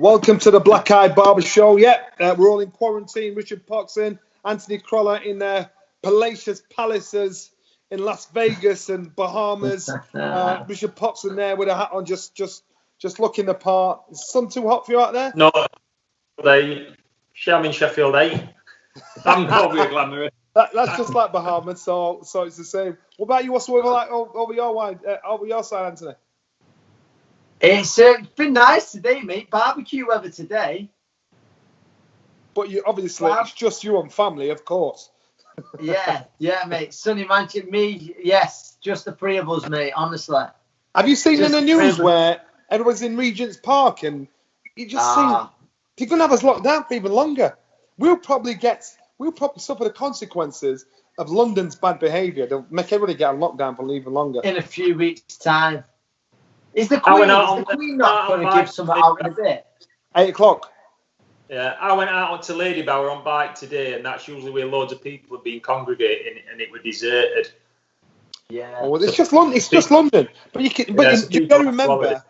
Welcome to the Black Eye Barber Show. We're all in quarantine. Richard Poxon, Anthony Crolla in their palatial palaces in Las Vegas and Bahamas. Richard Poxon there with a hat on, just looking the part. Is the sun too hot for you out there? No, I'm in Sheffield 8. I'm probably glamorous. That's just like Bahamas, so it's the same. What about you? What's the weather like over your side, Anthony? It's been nice today, mate. Barbecue weather today. But you obviously, it's just you and family, of course. yeah, mate. Sunny Manchester, me, yes. Just the three of us, mate, honestly. Have you seen in the news where everyone's in Regent's Park and you just see they're going to have us locked down for even longer? We'll probably suffer the consequences of London's bad behaviour. They'll make everybody get on lockdown for even longer. In a few weeks' time. Is the Queen not going to give some out in a bit? 8 o'clock. Yeah, I went out to Ladybower on bike today, and that's usually where loads of people have been congregating, and it was deserted. Yeah. Well, it's just London. It's just London. But you've got to remember,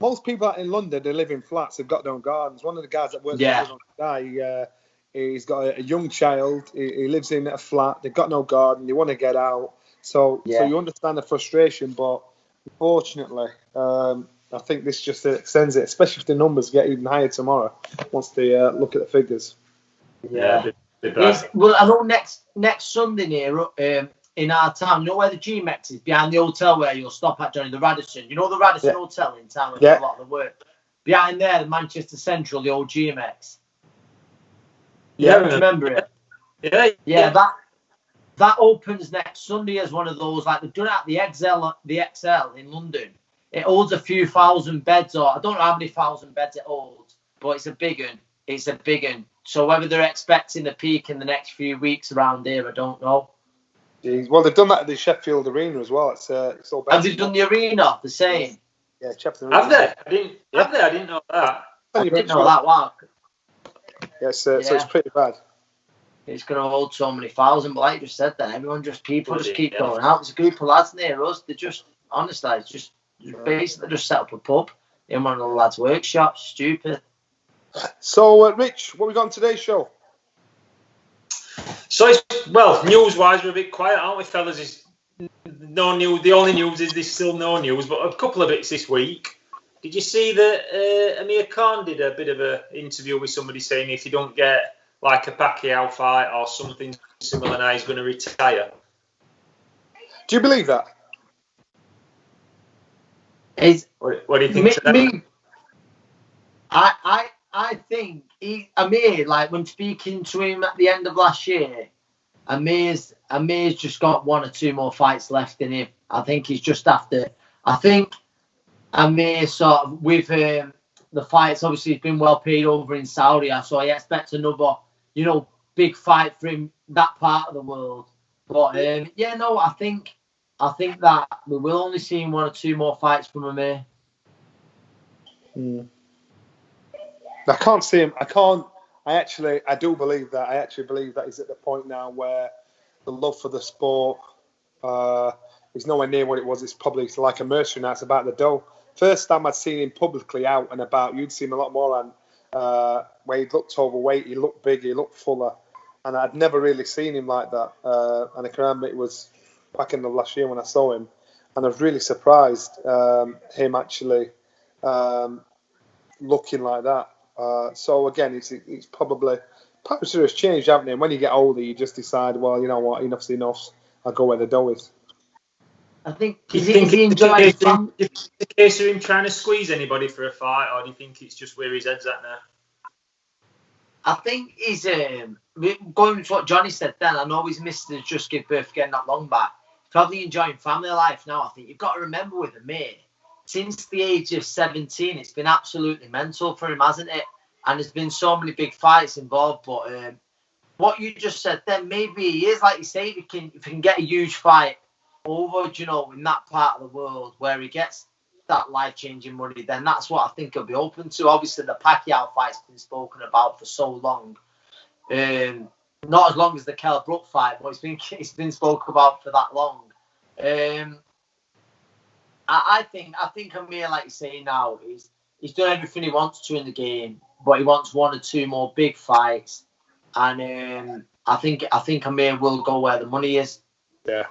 most people out in London, they live in flats. They've got their own gardens. One of the guys that works there, he's got a young child. He lives in a flat. They've got no garden. They want to get out. So you understand the frustration, but unfortunately, I think this just extends it, especially if the numbers get even higher tomorrow once they look at the figures. Yeah. Well, I know next Sunday here in our town, you know where the G-Mex is, behind the hotel where you'll stop at, Johnny, the Radisson. You know the Radisson Hotel in town where they do a lot of the work? Behind there, the Manchester Central, the old G-Mex. Yeah, remember it? Yeah, that opens next Sunday as one of those, like they've done it at the XL in London. It holds a few thousand beds, or I don't know how many thousand beds it holds, but it's a big one. So whether they're expecting a peak in the next few weeks around here, I don't know. Jeez. Well, they've done that at the Sheffield Arena as well. It's all better. Have they done the arena the same? Yeah, Sheffield Arena. Have they? I didn't know that. I didn't know that. Wow. Yeah, so it's pretty bad. It's going to hold so many thousand, but like you just said then, people just keep going out. There's a group of lads near us. They just, honestly, it's just basically just set up a pub in one of the lads' workshops. Stupid. So, Rich, what we got on today's show? So, news-wise, we're a bit quiet, aren't we, fellas? There's no news. The only news is there's still no news, but a couple of bits this week. Did you see that Amir Khan did a bit of an interview with somebody saying if you don't get like a Pacquiao fight or something similar, now he's going to retire? Do you believe that? What do you think to that? I think Amir, like when speaking to him at the end of last year, Amir's just got one or two more fights left in him. I think he's just after. I think Amir sort of with the fights, obviously he's been well paid over in Saudi, so I expect another, big fight for him that part of the world. But I think that we will only see one or two more fights from Amir. I can't see him. I do believe that. I actually believe that he's at the point now where the love for the sport is nowhere near what it was. It's probably like a mercenary now. It's about the dough. First time I'd seen him publicly out and about, you'd seen him a lot more on where he looked overweight, he looked big, he looked fuller. And I'd never really seen him like that. And I can remember it was back in the last year when I saw him. And I was really surprised him actually looking like that. So again, it's probably has changed, haven't it? And when you get older, you just decide, well, you know what, enough's enough. I'll go where the dough is. I think. Do you think it's the case of him trying to squeeze anybody for a fight, or do you think it's just where his head's at now? I think he's going to what Johnny said then. I know his missus just gave birth getting that long back. Probably enjoying family life now. I think you've got to remember with Amir, since the age of 17, it's been absolutely mental for him, hasn't it? And there's been so many big fights involved. But what you just said then, maybe he is, like you say, if he can get a huge fight over, in that part of the world where he gets that life-changing money, then that's what I think he'll be open to. Obviously, the Pacquiao fight's been spoken about for so long. Not as long as the Kell Brook fight, but it's been spoken about for that long. I think Amir, like you say now, he's done everything he wants to in the game, but he wants 1 or 2 more big fights. And I think Amir will go where the money is. Yeah.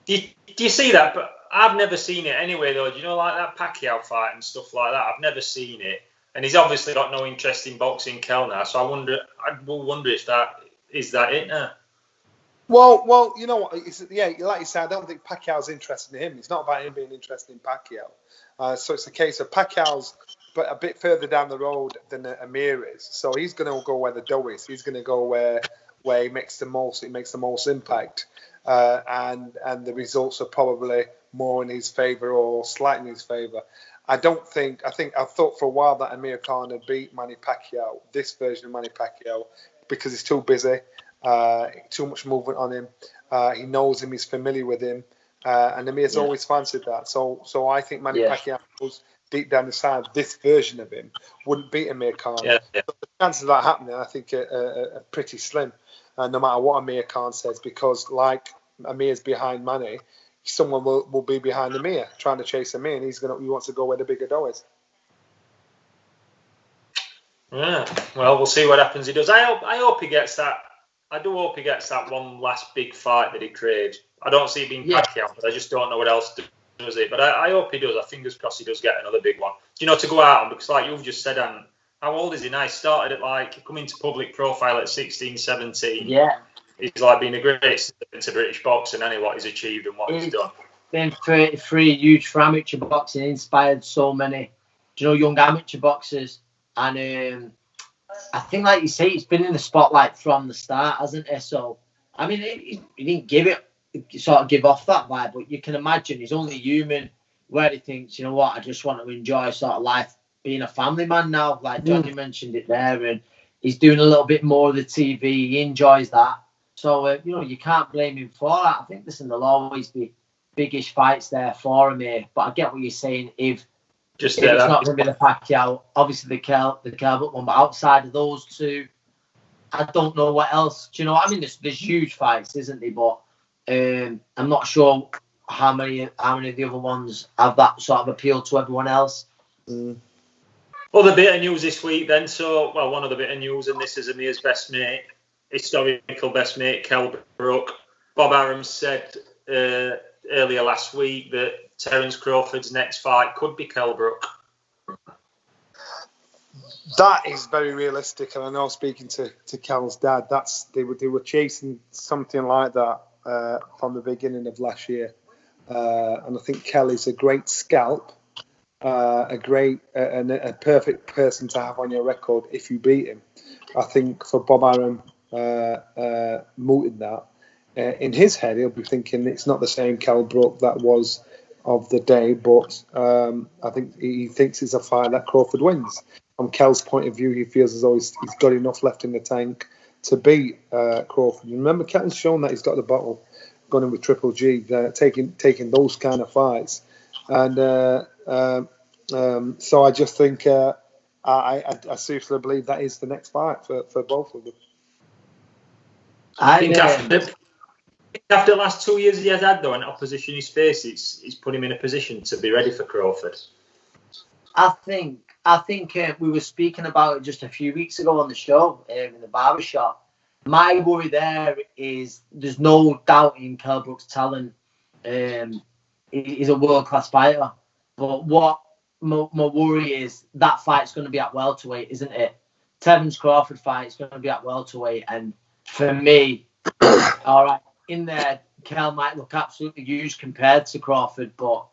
Do you see that? But I've never seen it anyway, though. Do you know, like that Pacquiao fight and stuff like that? I've never seen it. And he's obviously got no interest in boxing, Kel, now. So I will wonder if that is it now. Well, you know what? Like you said, I don't think Pacquiao's interested in him. It's not about him being interested in Pacquiao. So it's a case of Pacquiao's but a bit further down the road than Amir is. So he's going to go where the dough is. He's going to go where he makes the most impact. And the results are probably more in his favour or slightly in his favour. I thought for a while that Amir Khan had beat Manny Pacquiao, this version of Manny Pacquiao, because he's too busy, too much movement on him. He knows him, he's familiar with him, and Amir's always fancied that. So I think Manny Pacquiao was deep down inside this version of him wouldn't beat Amir Khan. Yeah. So the chances of that happening, I think, are pretty slim, no matter what Amir Khan says, because like Amir's behind Manny, someone will be behind Amir trying to chase Amir, and he wants to go where the bigger dough is. Yeah, well, we'll see what happens. He does. I hope he gets that. I do hope he gets that one last big fight that he craved. I don't see it being Pacquiao, but I just don't know what else does it. But I hope he does. I fingers crossed he does get another big one. Do you know, to go out on, because like you've just said, Anne, how old is he now? He started at coming to public profile at 16, 17. Yeah. He's like been a great student to British boxing, and what he's achieved and what he's done. Been 33, huge for amateur boxing, inspired so many, young amateur boxers. And I think, like you say, he's been in the spotlight from the start, hasn't he? So, I mean, he didn't give off that vibe, but you can imagine he's only human, where he thinks, you know what, I just want to enjoy sort of life, being a family man now, like Johnny mentioned it there, and he's doing a little bit more of the TV. He enjoys that. So, you can't blame him for that. I think there'll always be biggish fights there for him here. But I get what you're saying. If it's not going to be the Pacquiao, obviously the Calvert one, but outside of those two, I don't know what else. Do you know what I mean? There's huge fights, isn't there? But I'm not sure how many of the other ones have that sort of appeal to everyone else. Other bit of news this week then. So, one other bit of news, and this is Amir's best mate, historical best mate, Kell Brook. Bob Arum said earlier last week that Terence Crawford's next fight could be Kell Brook. That is very realistic, and I know, speaking to Kell's dad, they were chasing something like that from the beginning of last year, and I think Kell is a great scalp, a perfect person to have on your record if you beat him. I think for Bob Arum, mooting that, in his head, he'll be thinking it's not the same Kell Brook that was of the day, but I think he thinks it's a fight that Crawford wins. From Kell's point of view, he feels as though he's got enough left in the tank to beat Crawford. Remember, Kell's shown that he's got the bottle, gone in with Triple G, taking those kind of fights. And so I just think I seriously believe that is the next fight for both of them. I think after the last 2 years he has had, though, an opposition he's faced, it's put him in a position to be ready for Crawford. I think we were speaking about it just a few weeks ago on the show, in the Barber shop. My worry there is there's no doubt in Kell Brook's talent. He's a world-class fighter. But what my worry is, that fight's going to be at welterweight, isn't it? Terence Crawford fight is going to be at welterweight. And for me, all right, in there, Kell might look absolutely huge compared to Crawford, but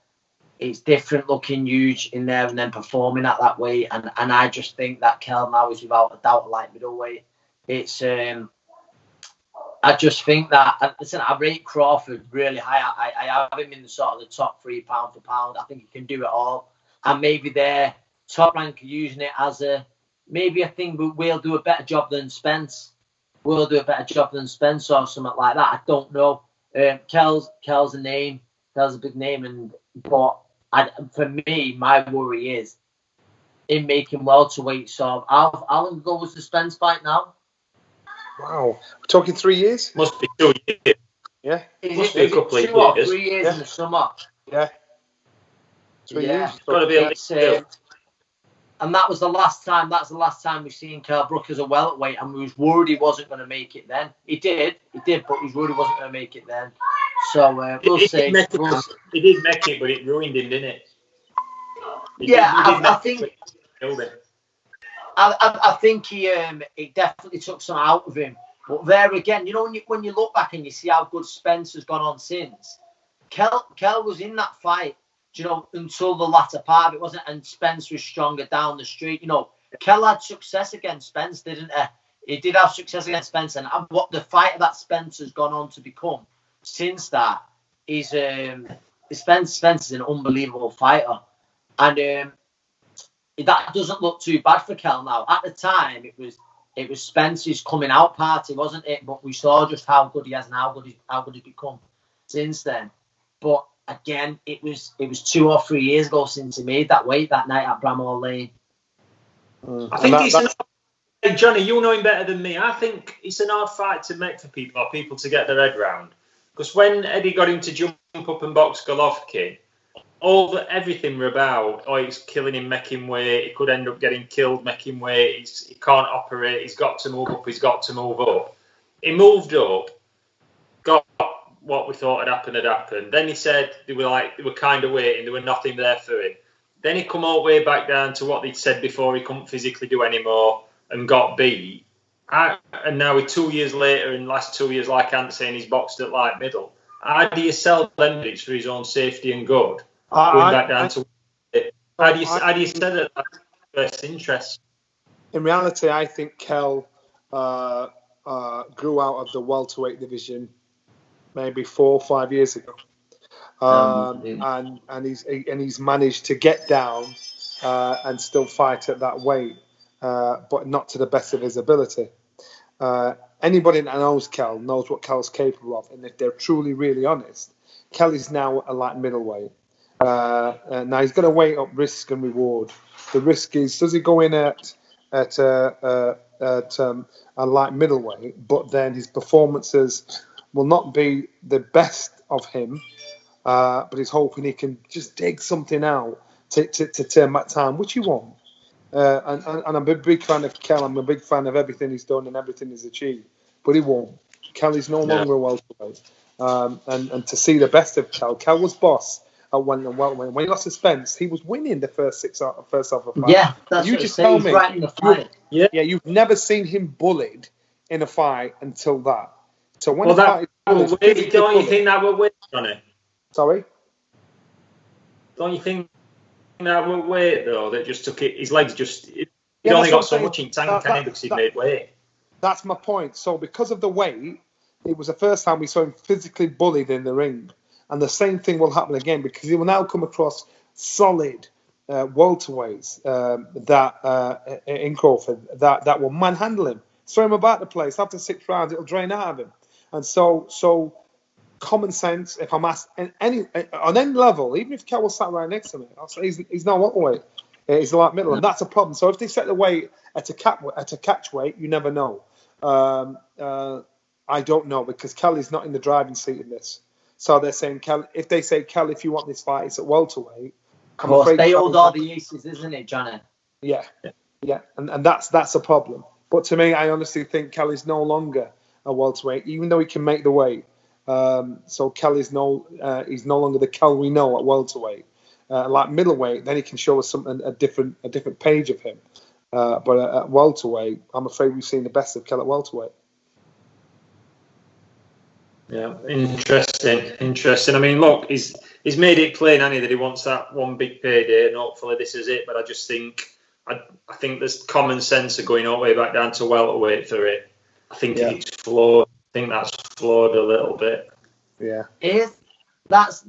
it's different looking huge in there and then performing at that weight. And I just think that Kell now is without a doubt a light middleweight. It's I just think that, listen, I rate Crawford really high. I have him in the sort of the top 3 pound for pound. I think he can do it all. And maybe their top rank are using it as maybe a thing, but we'll do a better job than Spence. We'll do a better job than Spence or something like that. I don't know. Kell's a name. Kell's a big name. But for me, my worry is in making welterweight. So how long ago was the Spence fight now? Wow. We're talking 3 years? Must be 2 years. Yeah. Must be a couple of years. 2 or 3 years in the summer. Yeah. 3 years. It's got to be at least 2. And that was the last time. That's the last time we've seen Kell Brook as a welterweight, and we was worried he wasn't going to make it then. He did, but we was worried he wasn't going to make it then. So we'll see. He did make it, but it ruined him, didn't it? I think. I think he it definitely took some out of him. But there again, you know, when you look back and you see how good Spencer's gone on since, Kell was in that fight, you know, until the latter part of it, wasn't it? And Spence was stronger down the street. You know, Kell had success against Spence, didn't he? He did have success against Spence, and what the fighter that Spencer's gone on to become since that is Spencer's an unbelievable fighter, and that doesn't look too bad for Kell now. At the time, it was Spencer's coming out party, wasn't it? But we saw just how good he has and how good he's become since then. But again, it was 2 or 3 years ago since he made that weight that night at Bramall Lane. I think Johnny, you know him better than me. I think it's an hard fight to make for people to get their head round. Because when Eddie got him to jump up and box Golovkin, everything were about, he's killing him, make him weight, he could end up getting killed, make him weight, he can't operate, he's got to move up. He moved up, got what we thought had happened. Then he said they were kind of waiting, there was nothing there for him. Then he come all the way back down to what they'd said before, he couldn't physically do anymore and got beat. And now we're 2 years later, and last 2 years, like Ant saying, he's boxed at light middle. How do you sell them bits for his own safety and good? Going back down to how do you say that that's best interest? In reality, I think Kell grew out of the welterweight division maybe 4 or 5 years ago, and he's managed to get down and still fight at that weight, but not to the best of his ability. Anybody that knows Kell knows what Kell's capable of, and if they're truly really honest, Kell is now a light middleweight. Now he's going to weigh up risk and reward. The risk is, does he go in at a light middleweight, but then his performances will not be the best of him, but he's hoping he can just dig something out to turn back time, which he won't. And I'm a big fan of Kell. I'm a big fan of everything he's done and everything he's achieved, but he won't. Kell is no longer a welterweight. And to see the best of Kell was boss. When he lost to Spence, he was winning the first half of the fight. Yeah, that's you what just tell me. Right in the fight. You've never seen him bullied in a fight until that. So when don't you think that would win, Johnny? Sorry? Don't you think that would wait though? That just took it. His legs just. He only got so much in tank because he made weight. That's my point. So because of the weight, it was the first time we saw him physically bullied in the ring. And the same thing will happen again because he will now come across solid welterweights in Crawford that will manhandle him, throw him about the place. After 6 rounds, it'll drain out of him. And so common sense. If I'm asked on any level, even if Kell was sat right next to me, I'll say he's not welterweight. He's like middle, and that's a problem. So if they set the weight at a catch weight, you never know. I don't know because Kell is not in the driving seat in this. So they're saying, Kell, if if you want this fight, it's at welterweight. Of course, they hold all the aces, isn't it, Johnny? Yeah. And that's a problem. But to me, I honestly think Kell is no longer a welterweight, even though he can make the weight. So Kell is he's no longer the Kell we know at welterweight. Like middleweight, then he can show us a different page of him. But at welterweight, I'm afraid we've seen the best of Kell at welterweight. Yeah, interesting. I mean, look, he's made it plain, hasn't he, that he wants that one big payday, and hopefully this is it. But I just think, I think there's common sense of going all the way back down to welterweight for it. I think it's flawed. I think that's flawed a little bit. Yeah. That's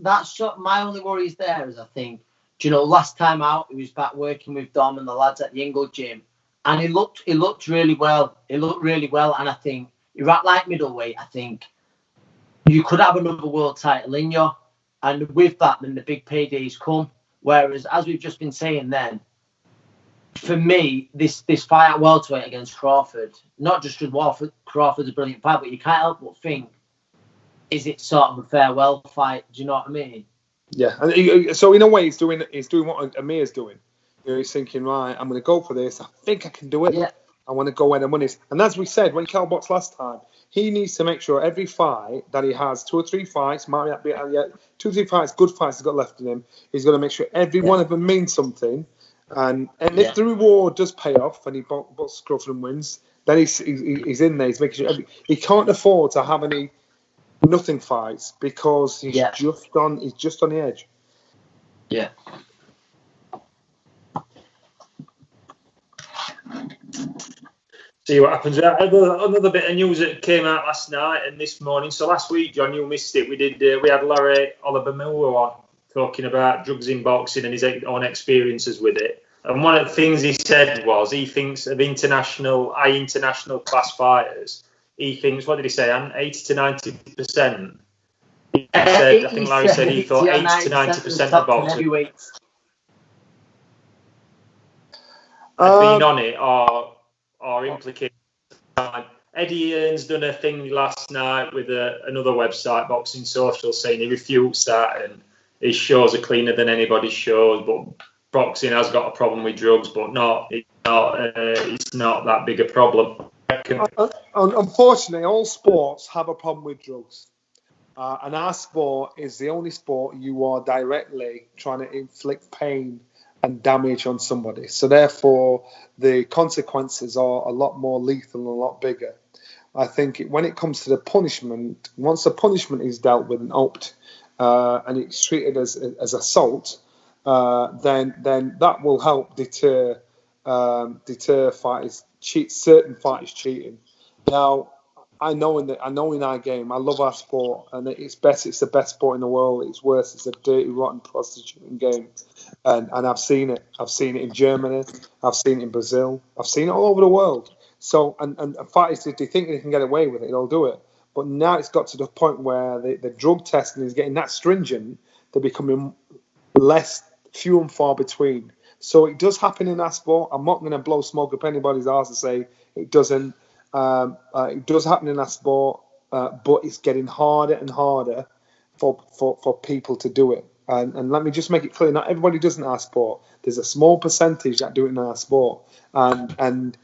my only worries there is I think, last time out he was back working with Dom and the lads at the Ingle gym, and he looked really well. And I think you're at light middleweight. I think you could have another world title in you, and with that, then the big paydays come. Whereas, as we've just been saying, then for me, this fight at welterweight against Crawford, not just because Crawford's a brilliant fight, but you can't help but think, is it sort of a farewell fight? Do you know what I mean? Yeah, and so in a way, he's doing what Amir's doing. He's thinking, right, I'm going to go for this. I think I can do it. Yeah. I want to go where the money is. And as we said, when Cal boxed last time, he needs to make sure every fight that he has, 2 or 3 fights, might not be yet, 2 or 3 fights, good fights he's got left in him. He's got to make sure every one of them means something. And if the reward does pay off and he boxes Crawford and wins, then he's in there. He's making sure he can't afford to have any nothing fights because he's just on the edge. Yeah. See what happens. Another bit of news that came out last night and this morning. So last week, John, you missed it. We had Larry Oliver Miller on talking about drugs in boxing and his own experiences with it. And one of the things he said was he thinks of high international class fighters. He thinks, what did he say, 80 to 90%? He said, I think Larry said he thought 80 to 90% of boxers had been on it or implicated. Eddie Earn's done a thing last night with another website, Boxing Social, saying he refutes that and his shows are cleaner than anybody's shows, but boxing has got a problem with drugs, but it's not that big a problem. Unfortunately, all sports have a problem with drugs. And our sport is the only sport you are directly trying to inflict pain and damage on somebody. So therefore, the consequences are a lot more lethal and a lot bigger. I think when it comes to the punishment, once the punishment is dealt with and upped, and it's treated as assault, then that will help deter fighters, certain fighters cheating. Now, I know in our game, I love our sport, and it's the best sport in the world. It's worse. It's a dirty, rotten, prostituting game. And I've seen it. I've seen it in Germany. I've seen it in Brazil. I've seen it all over the world. So, and fighters, if they think they can get away with it, they'll do it. But now it's got to the point where the drug testing is getting that stringent, they're becoming few and far between. So it does happen in our sport. I'm not going to blow smoke up anybody's arse and say it doesn't. It does happen in our sport, but it's getting harder and harder for people to do it. And let me just make it clear: not everybody does in our sport. There's a small percentage that do it in our sport, and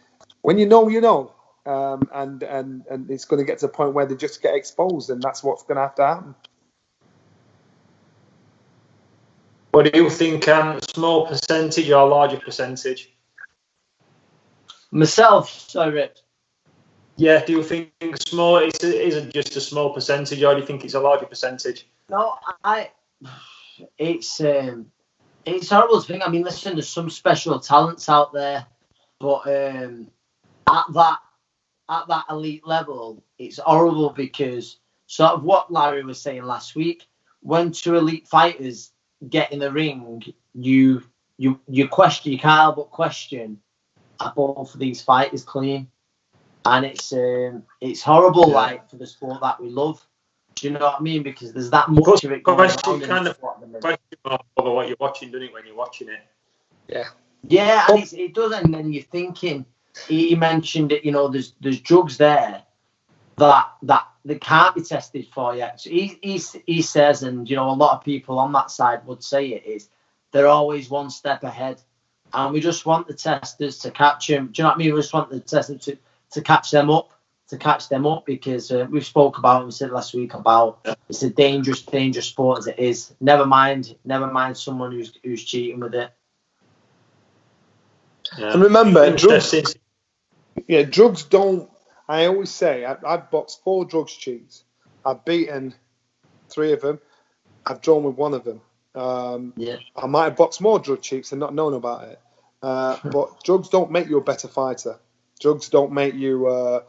when you know, you know, and it's going to get to the point where they just get exposed, and that's what's going to have to happen. What do you think? Small percentage or larger percentage? Myself, sorry, Rip. Yeah, do you think small isn't just a small percentage, or do you think it's a larger percentage? No, it's a horrible thing. I mean, listen, there's some special talents out there, but at that elite level, it's horrible because sort of what Larry was saying last week, when 2 elite fighters get in the ring, you can't help but question are both of these fighters clean, and it's horrible, like for the sport that we love. Do you know what I mean? Because there's that much of it going on. Kind of question over what you're watching, doesn't it, when you're watching it? Yeah. Yeah, and it does, and then you're thinking. He mentioned it. You know, there's drugs there that they can't be tested for yet. So he says, and you know, a lot of people on that side would say it is they're always one step ahead, and we just want the testers to catch them. Do you know what I mean? We just want the testers to catch them up. Because we spoke about it, we said last week about it's a dangerous sport as it is. Never mind someone who's cheating with it. Yeah. And remember, drugs don't. I always say I've boxed 4 drugs cheats. I've beaten 3 of them. I've drawn with 1 of them. I might have boxed more drug cheats and not known about it. But drugs don't make you a better fighter. Drugs don't make you a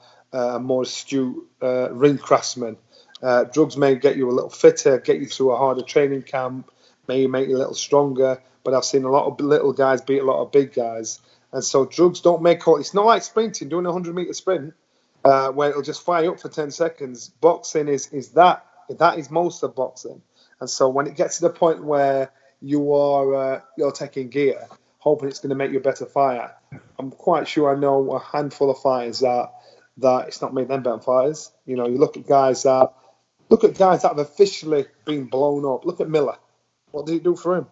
more astute ring craftsman. Drugs may get you a little fitter, get you through a harder training camp, may make you a little stronger. But I've seen a lot of little guys beat a lot of big guys. And so drugs don't make all. It's not like sprinting, doing a 100-meter sprint, where it'll just fire you up for 10 seconds. Boxing is that is most of boxing. And so when it gets to the point where you're taking gear, hoping it's going to make you a better fighter, I'm quite sure I know a handful of fighters that it's not made them better fighters. You know, you look at guys that have officially been blown up. Look at Miller. What did he do for him?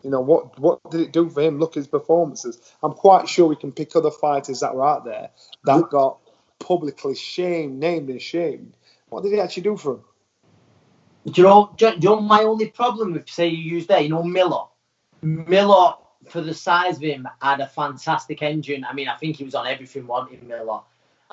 You know, what did it do for him? Look at his performances. I'm quite sure we can pick other fighters that were out there that got publicly named and shamed. What did he actually do for him? Do you know my only problem with, say, you use there, you know, Miller? Miller, for the size of him, had a fantastic engine. I mean, I think he was on everything wanted, Miller.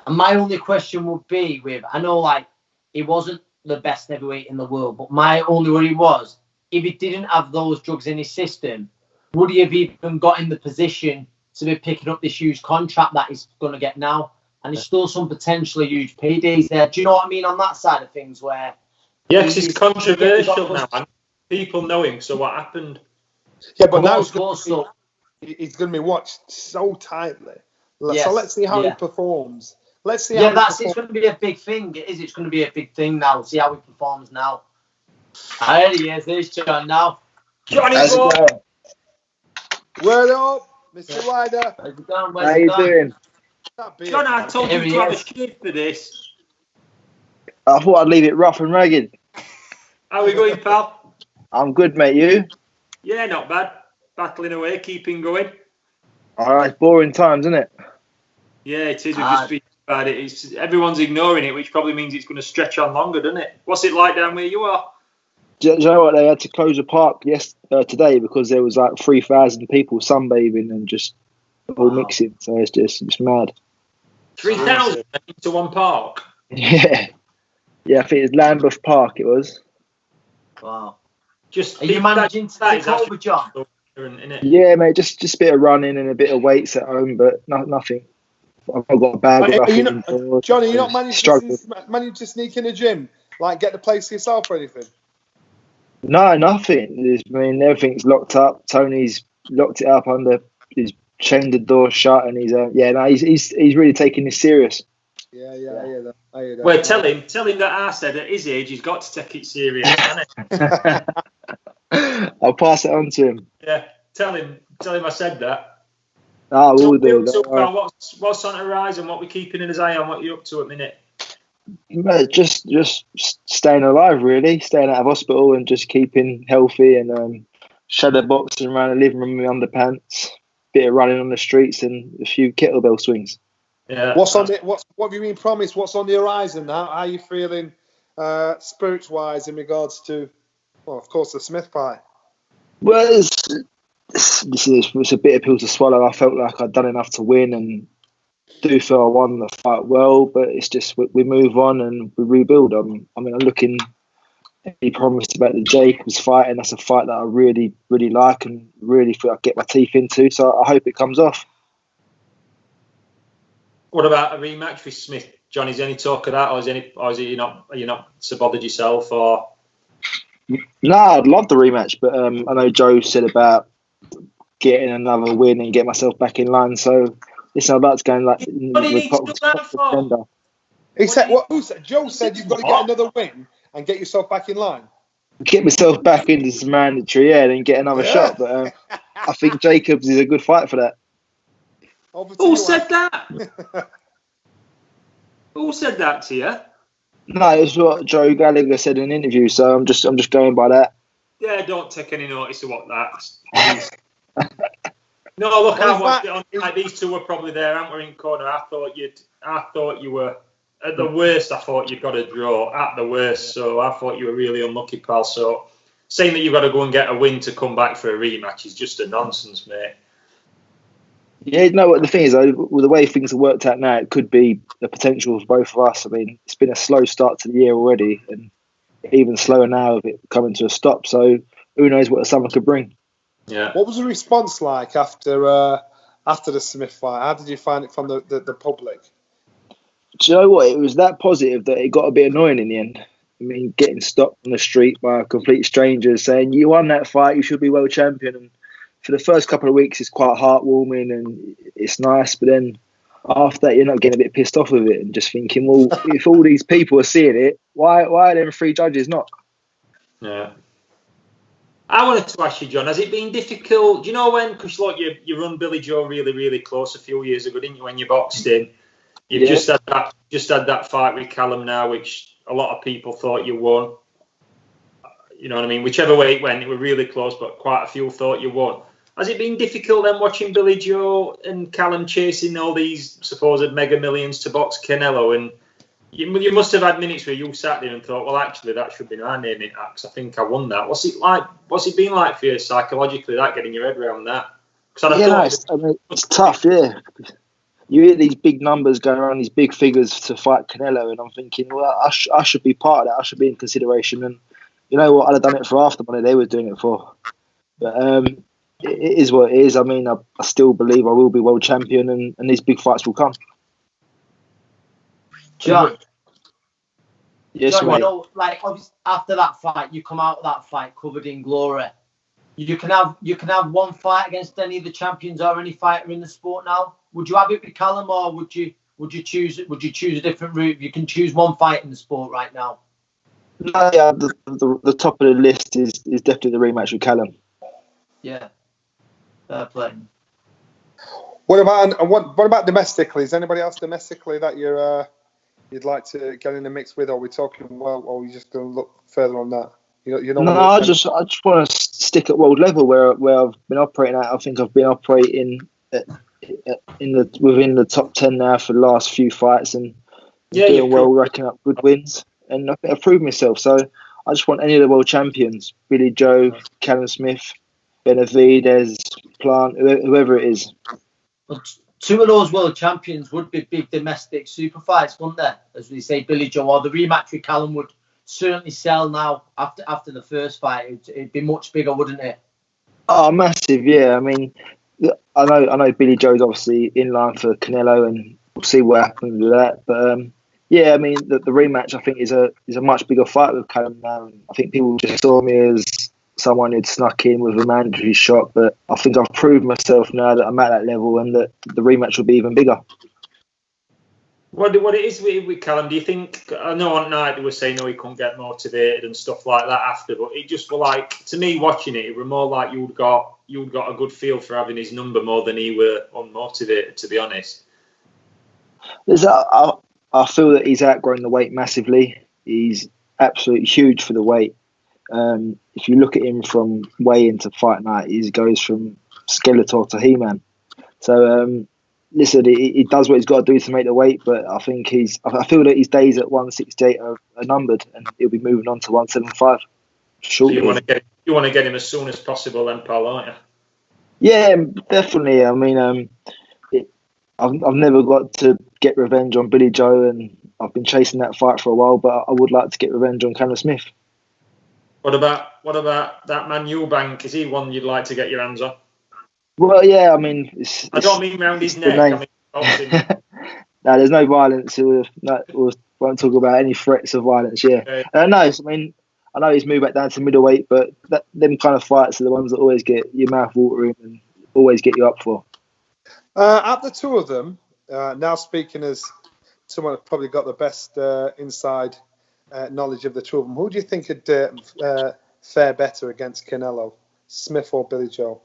And my only question would be I know, like, he wasn't the best heavyweight in the world, but my only worry was, if he didn't have those drugs in his system, would he have even got in the position to be picking up this huge contract that he's going to get now? And there's still some potentially huge paydays there. Do you know what I mean on that side of things where... Yeah, because it's controversial now, man. People know him, so what happened? Yeah, but now he's going to be watched so tightly. Yes, so let's see how he performs. Let's see. It's going to be a big thing. It's going to be a big thing now. See how he performs now. There he is. There's John now. Johnny boy. Word up, Mr. Ryder. How you doing? John, I told you to have a shave for this. I thought I'd leave it rough and ragged. How are we going, pal? I'm good, mate. You? Yeah, not bad. Battling away, keeping going. All right, boring times, isn't it? Yeah, it is. We've just been about it. Everyone's ignoring it, which probably means it's going to stretch on longer, doesn't it? What's it like down where you are? Do you know what? They had to close the park today because there was like 3,000 people sunbathing and just all mixing. So it's mad. 3,000 into one park? Yeah. Yeah, I think it's Lambeth Park it was. Wow. Are you managing to take over, John? Yeah, mate, just a bit of running and a bit of weights at home, but nothing. I've got a bag of nothing. Johnny, you're not managing to sneak in a gym? Like get the place to yourself or anything? No, nothing. I mean, everything's locked up. Tony's locked it up he's chained the door shut and he's really taking this serious. Yeah, I hear that. Well, tell him that I said at his age he's got to take it serious, hasn't he? I'll pass it on to him. Yeah, tell him I said that. I will do. What's on the horizon? What we're keeping in his eye on? What you up to at the minute? Just staying alive, really. Staying out of hospital and just keeping healthy and shadow boxing around the living room in my underpants. Bit of running on the streets and a few kettlebell swings. Yeah. What have you been promised? What's on the horizon? How are you feeling spirits-wise in regards to, well, of course, the Smith fight? Well, it's a bitter pill to swallow. I felt like I'd done enough to win and do feel I won the fight well, but it's just we move on and we rebuild. I'm looking. He promised about the Jacobs fight, and that's a fight that I really, really like and really feel I get my teeth into. So I hope it comes off. What about a rematch with Smith, John? Is there any talk of that, or are you not so bothered yourself, or? No, I'd love the rematch, but I know Joe said about getting another win and get myself back in line. So listen, I'm about to go and like. What do you need to do that for? He said, Joe said you've got to get another win and get yourself back in line. Get myself back into some mandatory, and then get another shot. But I think Jacobs is a good fight for that. Who said that? Who said that to you? No, it was what Joe Gallagher said in an interview, so I'm just going by that. Yeah, don't take any notice of what that. No, look, I watched it on. Like, these two were probably there, aren't we, in corner? I thought you were at the worst. I thought you'd got a draw at the worst, so I thought you were really unlucky, pal. So saying that you've got to go and get a win to come back for a rematch is just a nonsense, mate. Yeah, no, what the thing is, though, with the way things have worked out now, it could be the potential for both of us. I mean, it's been a slow start to the year already, and even slower now of it coming to a stop. So who knows what the summer could bring? Yeah. What was the response like after the Smith fight? How did you find it from the public? Do you know what? It was that positive that it got a bit annoying in the end. I mean, getting stopped on the street by a complete stranger saying, "You won that fight, you should be world champion." And for the first couple of weeks, it's quite heartwarming and it's nice. But then after that, you're not getting a bit pissed off with it and just thinking, well, if all these people are seeing it, why are them 3 judges not? Yeah. I wanted to ask you, John, has it been difficult? Do you know when, because like you run Billy Joe really, really close a few years ago, didn't you, when you boxed in? You've just had that fight with Callum now, which a lot of people thought you won. You know what I mean? Whichever way it went, it were really close, but quite a few thought you won. Has it been difficult then watching Billy Joe and Callum chasing all these supposed mega millions to box Canelo? And you must have had minutes where you sat there and thought, well, actually, that should be my name in that, 'cause I think I won that. What's it like? What's it been like for you psychologically, that getting your head around that? It's tough, yeah. You hear these big numbers going around, these big figures to fight Canelo, and I'm thinking, well, I should be part of that. I should be in consideration. And you know what? I'd have done it for half the money they were doing it for. But it is what it is. I mean, I still believe I will be world champion, and these big fights will come. John. Yes, John, mate. you know, like obviously after that fight, you come out of that fight covered in glory. You can have one fight against any of the champions or any fighter in the sport now. Would you have it with Callum, or would you choose a different route? You can choose one fight in the sport right now. No, yeah, the top of the list is definitely the rematch with Callum. Yeah, fair play. What about domestically? Is anybody else domestically that you'd like to get in the mix with, or are we talking or are we just going to look further on that? I just want to stick at world level where I've been operating at. I think I've been operating within the top 10 now for the last few fights, and doing well, racking up good wins, and I think I've proved myself. So I just want any of the world champions, Billy Joe, Callum Smith, Benavidez, Plant, whoever it is. Well, two of those world champions would be big domestic super fights, wouldn't they? As we say, Billy Joe, or the rematch with Callum would certainly sell now after the first fight. It'd be much bigger, wouldn't it? Oh, massive, yeah. I mean, I know Billy Joe's obviously in line for Canelo, and we'll see what happens with that. But yeah, I mean, the rematch I think is a much bigger fight with Callum now. I think people just saw me as someone who'd snuck in with a mandatory shot, but I think I've proved myself now that I'm at that level, and that the rematch will be even bigger. What it is with Callum, do you think? I know on night they were saying he couldn't get motivated and stuff like that after, but it just was like, to me watching it was more like you'd got a good feel for having his number more than he were unmotivated, to be honest. I feel that he's outgrown the weight massively. He's absolutely huge for the weight. If you look at him from weigh-in to fight night, he goes from Skeletor to He-Man. So listen, he does what he's got to do to make the weight, but I think I feel that his days at 168 are numbered, and he'll be moving on to 175 shortly. So you want to get him as soon as possible, then, pal, aren't you? Yeah, definitely. I mean, I've never got to get revenge on Billy Joe, and I've been chasing that fight for a while, but I would like to get revenge on Callum Smith. What about that man Eubank? Is he one you'd like to get your hands on? Well, yeah, I mean... I don't mean round his neck. I mean, boxing. No, there's no violence. We won't talk about any threats of violence, yeah. No, I mean, I know he's moved back down to middleweight, but them kind of fights are the ones that always get your mouth watering and always get you up for. At the two of them, now speaking as someone who's probably got the best inside knowledge of the two of them, who do you think would fare better against Canelo, Smith or Billy Joe?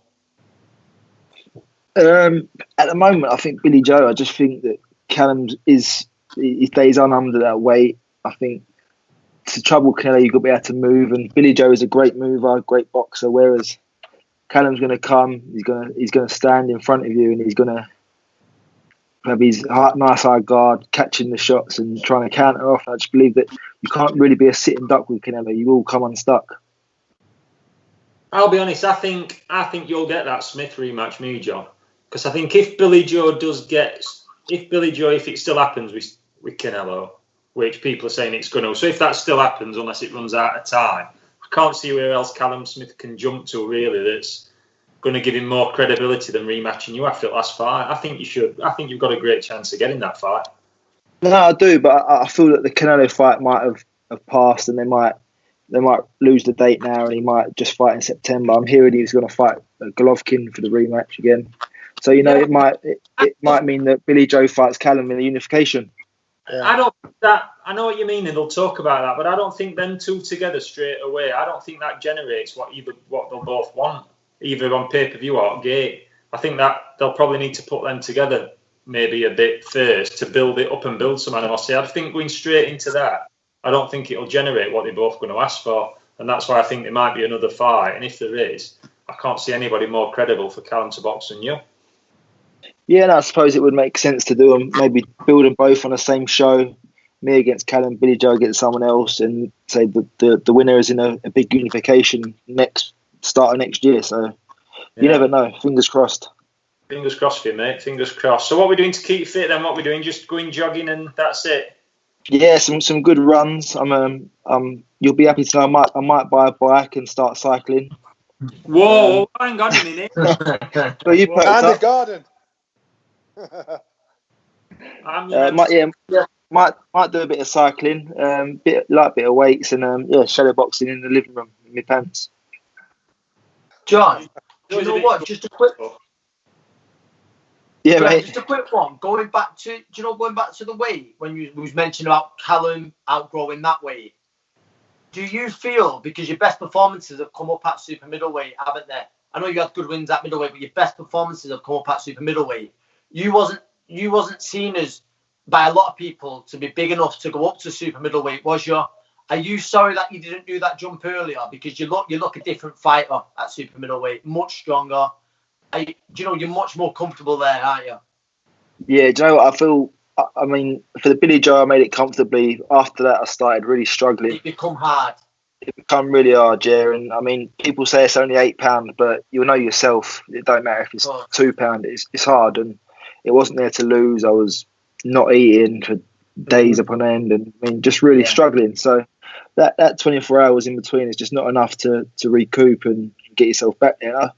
At the moment, I think Billy Joe. I just think that Callum he stays under that weight. I think to trouble Canelo, you've got to be able to move, and Billy Joe is a great mover, great boxer, whereas Callum's going to come, he's going to stand in front of you, and he's going to have his nice high guard, catching the shots and trying to counter off. I just believe that you can't really be a sitting duck with Canelo. You will come unstuck. I'll be honest, I think you'll get that Smith rematch, me, John. Because I think if Billy Joe, if it still happens with Canelo, which people are saying it's going to, so if that still happens, unless it runs out of time, I can't see where else Callum Smith can jump to, really, that's going to give him more credibility than rematching you after the last fight. I think you should. I think you've got a great chance of getting that fight. No, I do, but I feel that the Canelo fight might have passed, and they might lose the date now, and he might just fight in September. I'm hearing he's going to fight Golovkin for the rematch again. So it might mean that Billy Joe fights Callum in the unification. Yeah. I know what you mean, and they'll talk about that, but I don't think them two together straight away. I don't think that generates what they'll both want, either on pay-per-view or gate. I think that they'll probably need to put them together maybe a bit first to build it up and build some animosity. I think going straight into that, I don't think it'll generate what they're both going to ask for. And that's why I think there might be another fight. And if there is, I can't see anybody more credible for Callum to box than you. Yeah, and I suppose it would make sense to do them, maybe build them both on the same show, me against Callum, Billy Joe against someone else, and say the winner is in a big unification start of next year. So you never know. Fingers crossed. Fingers crossed for you, mate. Fingers crossed. So what are we doing to keep fit then? What are we doing? Just going jogging and that's it? Yeah, some good runs. You'll be happy to know I might buy a bike and start cycling. Whoa, hang on a minute. Well, you perked and up. the garden. Might do a bit of cycling, bit of weights, and shadow boxing in the living room in my pants. John, do you know what? Just a quick. Yeah, mate. Just a quick one. Going back to the weight when you was mentioning about Callum outgrowing that weight. Do you feel, because your best performances have come up at super middleweight, haven't they? I know you had good wins at middleweight, but your best performances have come up at super middleweight. You wasn't seen as by a lot of people to be big enough to go up to super middleweight, was you? Are you sorry that you didn't do that jump earlier? Because you look a different fighter at super middleweight, much stronger. You're much more comfortable there, aren't you? Yeah, do you know what I feel? I mean, for the Billy Joe, I made it comfortably. After that, I started really struggling. It become hard. It become really hard, yeah. And I mean, people say it's only £8, but you'll know yourself. It don't matter if it's £2. It's hard, and it wasn't there to lose. I was not eating for days upon end, and I mean, just really struggling. So that 24 hours in between is just not enough to recoup and get yourself back there.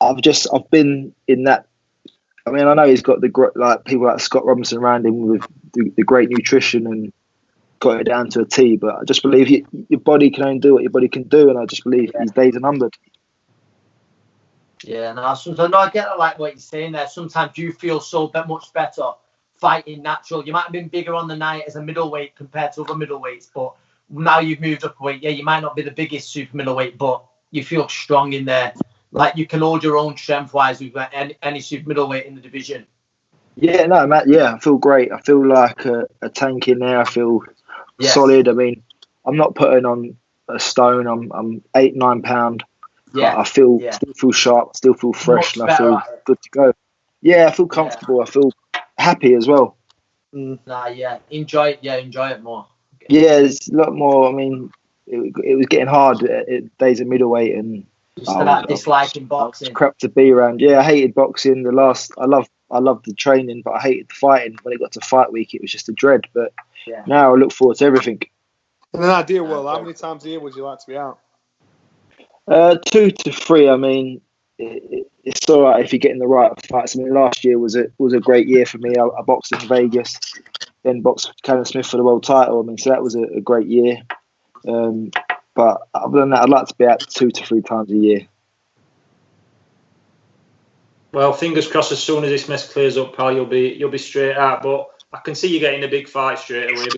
I've been in that. I mean, I know he's got people like Scott Robinson around him with the great nutrition and got it down to a T. But I just believe your body can only do what your body can do, and I just believe his days are numbered. Yeah, no, sometimes I get like what you're saying there. Sometimes you feel so much better fighting natural. You might have been bigger on the night as a middleweight compared to other middleweights, but now you've moved up a weight. Yeah, you might not be the biggest super middleweight, but you feel strong in there. Like you can hold your own strength-wise with any super middleweight in the division. Yeah, no, Matt. Yeah, I feel great. I feel like a tank in there. I feel solid. I mean, I'm not putting on a stone. I'm 8-9 pound. Yeah, I still feel sharp. Still feel fresh, and I feel good to go. Yeah, I feel comfortable. I feel happy as well. Enjoy it. Yeah, enjoy it more. Yeah, it's a lot more. I mean, it was getting hard at days of middleweight and. Disliking boxing. Crap to be around. Yeah, I hated boxing. I loved the training, but I hated the fighting. When it got to fight week, it was just a dread. But now I look forward to everything. In an ideal world, how many times a year would you like to be out? 2 to 3. I mean, it's all right if you're getting the right fights. I mean, last year was a great year for me. I boxed in Vegas, then boxed Callum Smith for the world title. I mean, so that was a great year. But other than that, I'd like to be out 2 to 3 times a year. Well, fingers crossed. As soon as this mess clears up, pal, you'll be straight out. But I can see you getting a big fight straight away.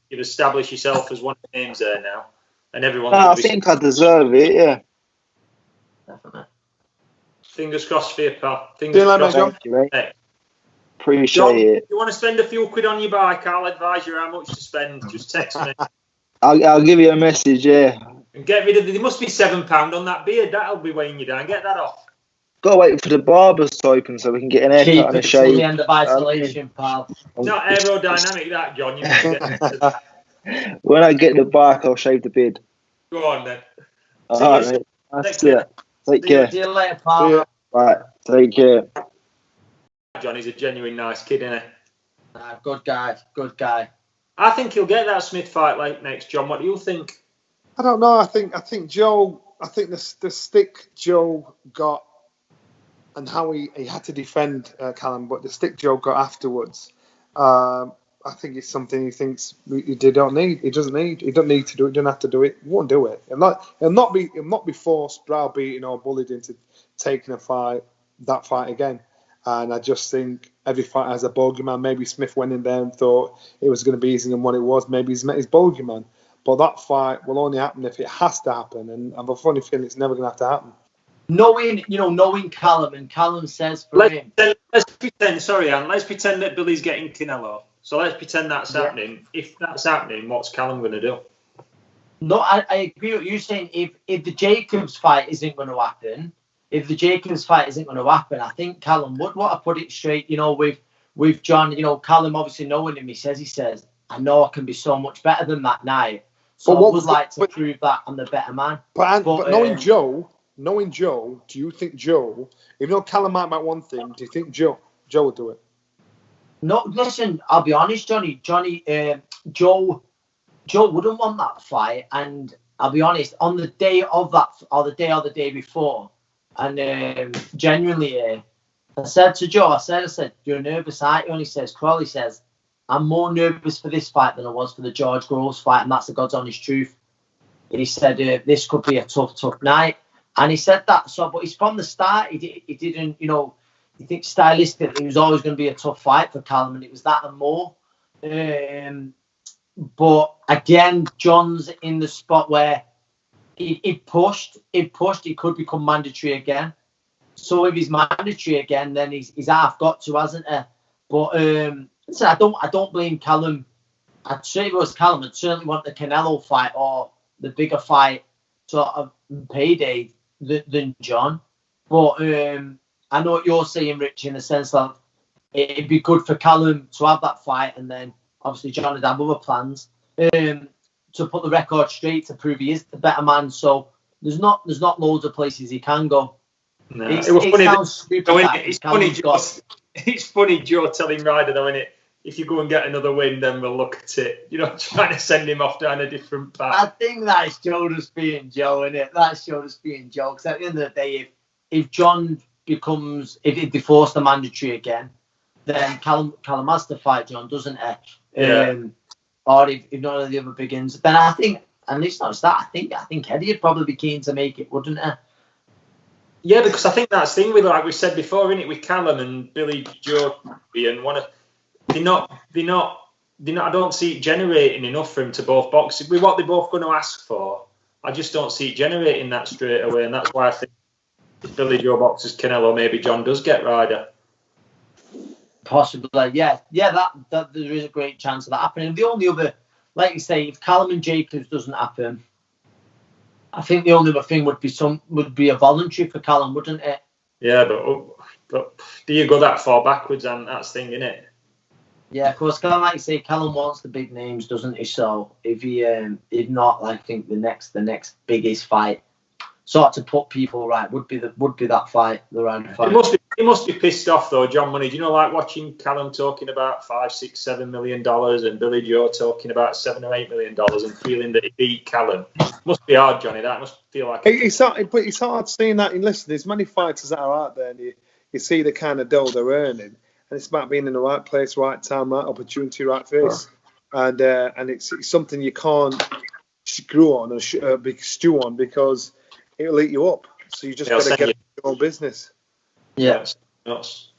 You've established yourself as one of the names there now, and everyone. I think I deserve it. Yeah. Definitely. Fingers crossed for you, pal. Fingers crossed. Thank you, mate. Hey. Appreciate John, it. if you want to spend a few quid on your bike, I'll advise you how much to spend. Just text me. I'll give you a message, yeah. And get rid of there must be £7 on that beard. That'll be weighing you down. Get that off. Got to wait for the barbers to open so we can get an haircut and a shave. Keep it the end of isolation, pal. It's not aerodynamic, that, John. You must get into that. When I get the bike, I'll shave the beard. Go on, then. All right, mate. That's it. Take care. See you later, pal. Right, take care. Johnny's a genuine nice kid, isn't he? Good guy. I think he'll get that Smith fight late next, John. What do you think? I don't know. I think Joe. I think the stick Joe got and how he had to defend Callum, but the stick Joe got afterwards. I think it's something he thinks he don't need. He doesn't need. He don't need to do it. He don't have to do it. He won't do it. He'll not be forced, browbeaten or bullied into taking that fight again. And I just think every fight has a bogeyman. Maybe Smith went in there and thought it was going to be easier than what it was. Maybe he's met his bogeyman. But that fight will only happen if it has to happen. And I have a funny feeling it's never going to have to happen. Knowing Callum, and Callum says for him. Let's pretend, sorry, Anne, let's pretend that Billy's getting Canelo. So let's pretend that's happening. If that's happening, what's Callum going to do? No, I agree with you saying if the Jacobs fight isn't going to happen, I think Callum would want to put it straight. With John, Callum obviously knowing him, he says, I know I can be so much better than that night. So I would like to prove that I'm the better man. But knowing Joe, do you think Joe, even though Callum might one thing, do you think Joe will do it? No, listen, I'll be honest, Johnny, Joe wouldn't want that fight, and I'll be honest, on the day of that, or the day before, and genuinely, I said to Joe, I said, you're nervous, aren't you? And he says, Crawley says, I'm more nervous for this fight than I was for the George Groves fight, and that's the God's honest truth. He said, this could be a tough night. And he said that, but it's from the start, he didn't, you think stylistically it was always going to be a tough fight for Callum, and it was that and more. But again, John's in the spot where he pushed, he could become mandatory again. So if he's mandatory again, then he's half got to, hasn't he? But listen, I don't blame Callum. I'd say if it was Callum, I'd certainly want the Canelo fight or the bigger fight sort of payday than John. But I know what you're saying, Rich, in the sense that it'd be good for Callum to have that fight, and then obviously John would have other plans to put the record straight to prove he is the better man. So there's not loads of places he can go. No, it sounds stupid. It's funny, Joe telling Ryder though, isn't it? If you go and get another win, then we'll look at it. Trying to send him off down a different path. I think that's Joe just being Joe, isn't it? That's Joe just being Joe. Because at the end of the day, if John becomes, if they force the mandatory again, then Callum has to fight John, doesn't he? Yeah. Or if none of the other begins, then I think, and it's not just that, I think Eddie would probably be keen to make it, wouldn't he? Yeah, because I think that's the thing with, like we said before, innit, with Callum and Billy Joe, and they're not. I don't see it generating enough for him to both box. With what they're both going to ask for, I just don't see it generating that straight away, and that's why I think if Billy Joe boxes Canelo, maybe John does get Ryder. Possibly, yeah. That there is a great chance of that happening. The only other, like you say, if Callum and Jacobs doesn't happen, I think the only other thing would be a voluntary for Callum, wouldn't it? Yeah, but do you go that far backwards? And that's the thing, isn't it? Yeah, of course. Like you say, Callum wants the big names, doesn't he? So if not, I think the next biggest fight, sort of to put people right, would be that fight, the Ryder fight. He must be pissed off though, John Money. Do you know, like watching Callum talking about $5, $6, $7 million and Billy Joe talking about $7 or $8 million and feeling that he beat Callum? Must be hard, Johnny. That must feel like it's hard seeing that. And listen, there's many fighters that are out there, and you see the kind of dough they're earning, and it's about being in the right place, right time, right opportunity, right face, and it's something you can't screw on or stew on because it'll eat you up. So you just got to get your own business. Yeah. Nuts.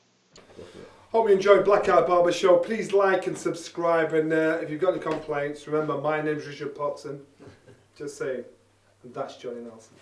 Hope you enjoyed Black Eye Barber Show. Please like and subscribe. And if you've got any complaints, remember my name's Richard Potson. Just saying. And that's Johnny Nelson.